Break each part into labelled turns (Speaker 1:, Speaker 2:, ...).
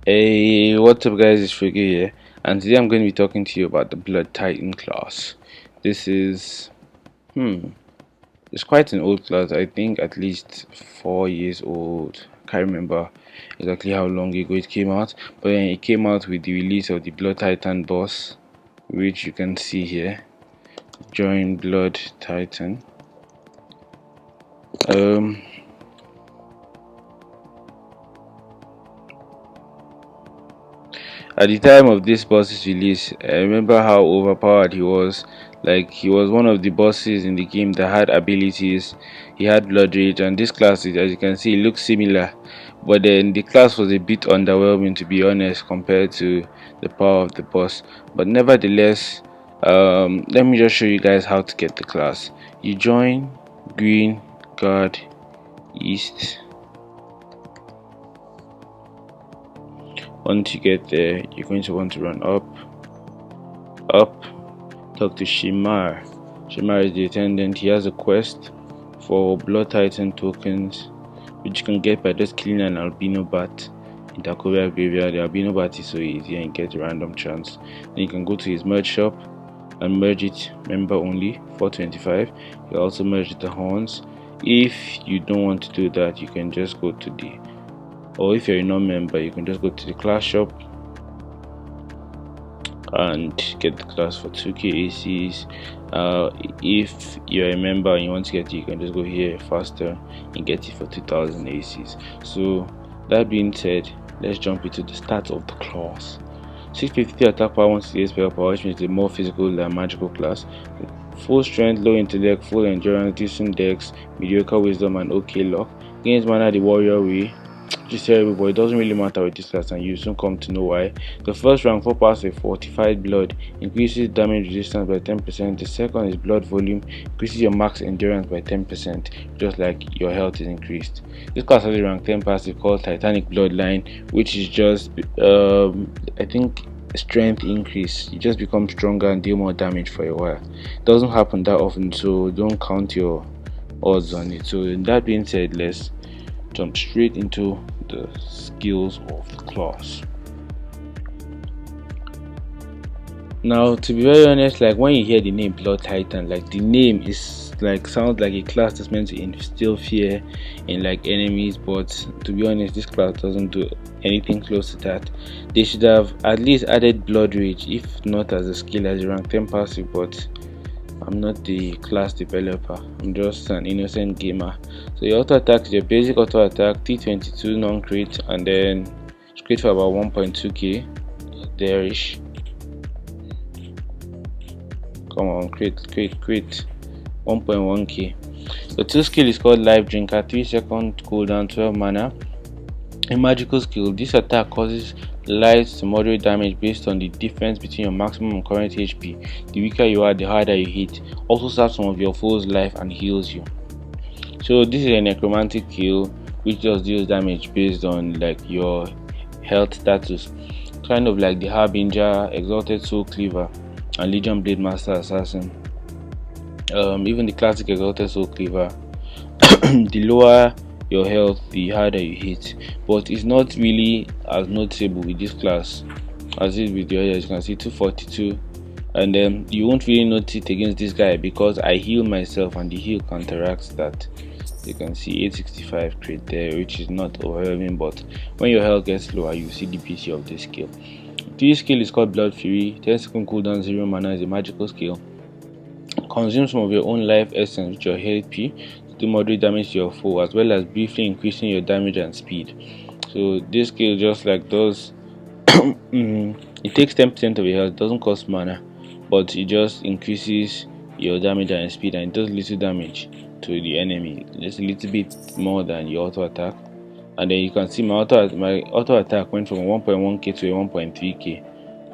Speaker 1: Hey, what's up guys, it's Friggy here, and today I'm going to be talking to you about the Blood Titan class. This is, it's quite an old class. I think at least 4 years old. I can't remember exactly how long ago it came out, but then it came out with the release of the Blood Titan boss, which you can see here. Join Blood Titan. At the time of this boss's release, I remember how overpowered he was. Like, he was one of the bosses in the game that had abilities. He had blood rage, and this class, as you can see, looks similar. But then the class was a bit underwhelming, to be honest, compared to the power of the boss. But nevertheless, let me just show you guys how to get the class. You join Green Guard East. Once you get there, you're going to want to run up, talk to Shimar. Shimar is the attendant. He has a quest for Blood Titan tokens, which you can get by just killing an albino bat in Takovia graveyard. The albino bat is so easy and you get a random chance. Then you can go to his merge shop and merge it member only, 425. You also merge the horns. If you don't want to do that, you can just go to the, or if you're a non-member, you can just go to the class shop and get the class for 2k ACs. If you're a member and you want to get it, you can just go here faster and get it for 2000 ACs. So that being said, let's jump into the stats of the class. 653 attack power, 168 spell power, which means the more physical than magical class. Full strength, low intellect, full endurance, decent dex, mediocre wisdom, and okay luck. Gains mana the warrior way, which is terrible, but it doesn't really matter with this class, and you soon come to know why. The first rank 4 pass with fortified blood, increases damage resistance by 10%. The second is blood volume, increases your max endurance by 10%, just like your health is increased. This class has a rank 10 passive called Titanic Bloodline, which is just I think strength increase. You just become stronger and deal more damage for a while. It doesn't happen that often, so don't count your odds on it. So that being said, let's jump straight into the skills of the class. Now, to be very honest, like when you hear the name Blood Titan, like the name is like sounds like a class that's meant to instill fear in like enemies, but to be honest, this class doesn't do anything close to that. They should have at least added blood rage, if not as a skill, as a rank 10 passive, but I'm not the class developer, I'm just an innocent gamer. So your auto attack is your basic auto attack, T22 non-crit, and then it's crit for about 1.2k there-ish. Come on, crit 1.1k. The 2 skill is called Life Drinker, 3 second cooldown, 12 mana. A magical skill, this attack causes light to moderate damage based on the difference between your maximum and current HP. The weaker you are, the harder you hit. Also saps some of your foe's life and heals you. So this is a necromantic kill which just deals damage based on like your health status, kind of like the Harbinger, Exalted Soul Cleaver, and Legion Blade Master Assassin. Even the classic Exalted Soul Cleaver, the lower your health, the harder you hit, but it's not really as noticeable with this class as it is with the others. You can see 242, and then you won't really notice it against this guy because I heal myself and the heal counteracts that. You can see 865 crit there, which is not overwhelming, but when your health gets lower, you see the beauty of this skill. This skill is called Blood Fury, 10 second cooldown, 0 mana, is a magical skill. Consume some of your own life essence with your HP to do moderate damage to your foe, as well as briefly increasing your damage and speed. So this skill just like does it takes 10% of your health, doesn't cost mana, but it just increases your damage and speed, and it does little damage to the enemy, just a little bit more than your auto attack. And then you can see my auto attack went from 1.1k to 1.3k,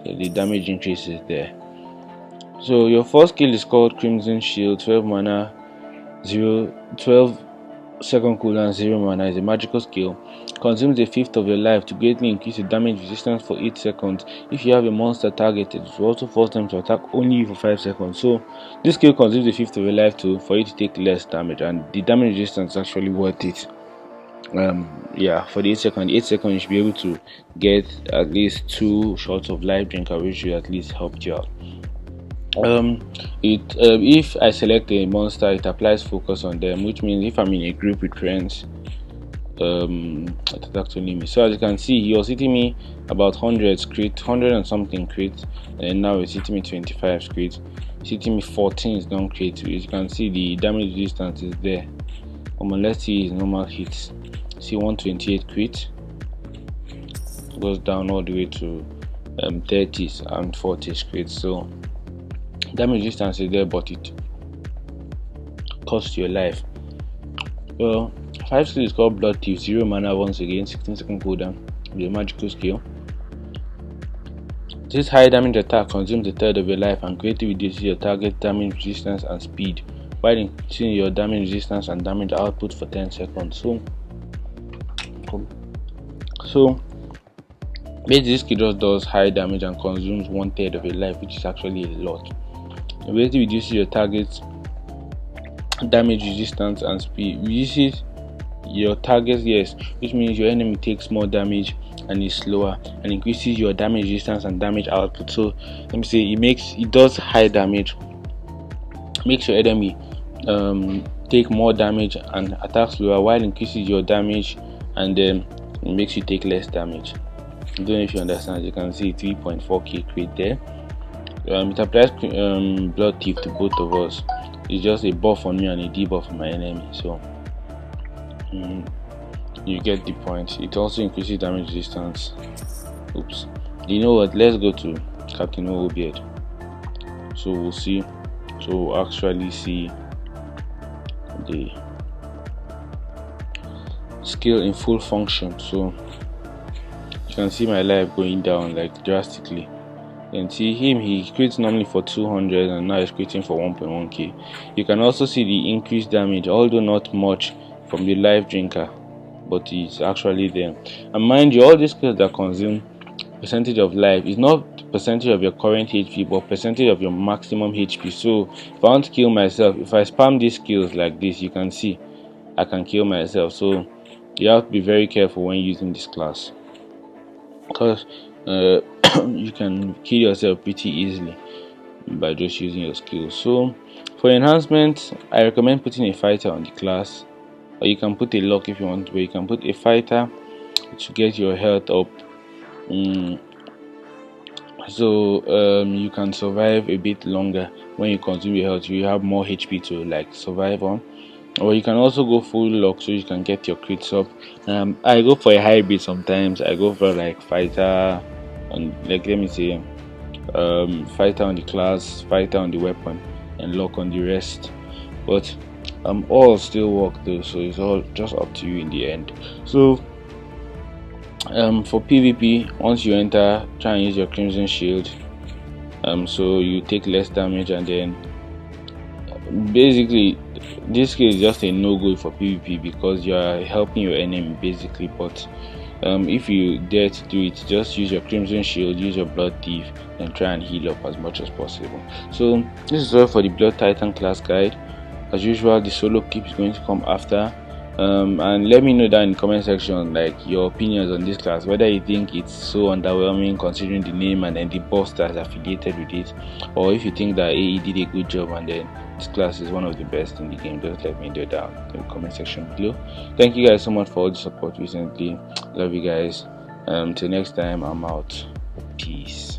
Speaker 1: so the damage increases there. So your first skill is called Crimson Shield, 12 mana, 12 second cooldown, 0 mana, is a magical skill. Consumes a fifth of your life to greatly increase the damage resistance for 8 seconds. If you have a monster targeted, it will also force them to attack only for 5 seconds. So this skill consumes a fifth of your life for you to take less damage, and the damage resistance is actually worth it. yeah, for the 8 seconds you should be able to get at least 2 shots of life drinker, which should at least help you out. If I select a monster, it applies focus on them, which means if I'm in a group with friends, it actually me. So as you can see, he was hitting me about 100 and something crit, and now it's hitting me 25 crit. It's hitting me 14 non crit. As you can see, the damage resistance is there. Let's see his normal hits. See 128 crit, goes down all the way to 30s and 40s crit. So damage resistance is there, but it costs your life. Well, 5 skill is called Blood Thief, 0 mana once again, 16-second cooldown with a magical skill. This high damage attack consumes a third of your life and greatly reduces your target damage resistance and speed, while increasing your damage resistance and damage output for 10 seconds. So basically this skill just does high damage and consumes 1/3 of your life, which is actually a lot. It basically reduces your target's damage resistance and speed. Reduces your target, yes, which means your enemy takes more damage and is slower, and increases your damage resistance and damage output. So let me say it does high damage, makes your enemy take more damage and attack slower, while increases your damage and then it makes you take less damage. I don't know if you understand. You can see 3.4k crit there. It applies Blood Thief to both of us. It's just a buff on me and a debuff on my enemy. So you get the point. It also increases damage resistance. Oops. You know what? Let's go to Captain Obeard. So we'll see. So we'll actually see the skill in full function. So you can see my life going down like drastically. You can see him, he crits normally for 200 and now he's critting for 1.1k. You can also see the increased damage, although not much from the life drinker, but it's actually there. And mind you, all these skills that consume percentage of life is not percentage of your current HP, but percentage of your maximum HP. So if I want to kill myself, if I spam these skills like this, you can see I can kill myself. So you have to be very careful when using this class, because you can kill yourself pretty easily by just using your skills. So for enhancement, I recommend putting a fighter on the class, or you can put a lock if you want, but you can put a fighter to get your health up. So you can survive a bit longer when you consume your health. You have more HP to like survive on. Or you can also go full lock so you can get your crits up. I go for a hybrid sometimes. I go for like fighter on, like, let me say fighter on the class, fighter on the weapon, and lock on the rest. But all still work though, so it's all just up to you in the end. So for PvP, once you enter, try and use your Crimson Shield, so you take less damage, and then basically this skill is just a no-go for PvP because you are helping your enemy basically. But if you dare to do it, just use your Crimson Shield, use your Blood Thief, and try and heal up as much as possible. So this is all for the Blood Titan class guide. As usual, the solo keep is going to come after. And let me know down in the comment section like your opinions on this class, whether you think it's so underwhelming considering the name and then the boss that's affiliated with it, or if you think that AE did a good job and then this class is one of the best in the game. Just let me know down in the comment section below. Thank you guys so much for all the support recently. Love you guys. Till next time, I'm out. Peace.